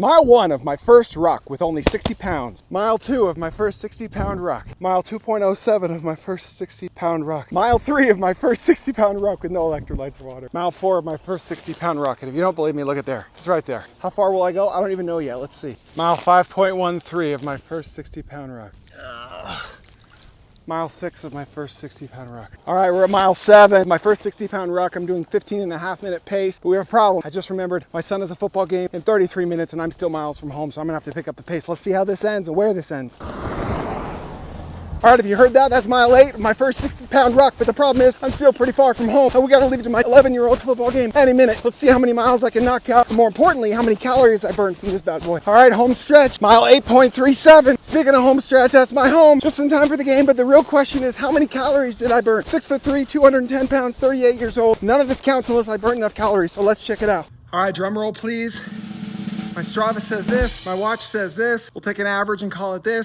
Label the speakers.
Speaker 1: Mile 1 of my first ruck with only 60 pounds. Mile 2 of my first 60-pound ruck. Mile 2.07 of my first 60-pound ruck. Mile 3 of my first 60-pound ruck with no electrolytes or water. Mile 4 of my first 60-pound ruck. And if you don't believe me, look at there. It's right there. How far will I go? I don't even know yet. Let's see. Mile 5.13 of my first 60-pound ruck. Mile 6 of my first 60-pound ruck. All right, we're at mile 7. My first 60-pound ruck, I'm doing 15.5-minute pace, but we have a problem. I just remembered my son has a football game in 33 minutes and I'm still miles from home, so I'm gonna have to pick up the pace. Let's see how this ends and where this ends. All right, if you heard that, that's mile 8 of my first 60-pound ruck, but the problem is I'm still pretty far from home, and we gotta leave it to my 11-year-old's football game any minute. Let's see how many miles I can knock out, and more importantly, how many calories I burned from this bad boy. All right, home stretch, mile 8.37. Speaking of home stretch, that's my home, just in time for the game, but the real question is how many calories did I burn? 6'3", 210 pounds, 38 years old. None of this counts unless I burn enough calories, so let's check it out. All right, drum roll, please. My Strava says this, my watch says this. We'll take an average and call it this.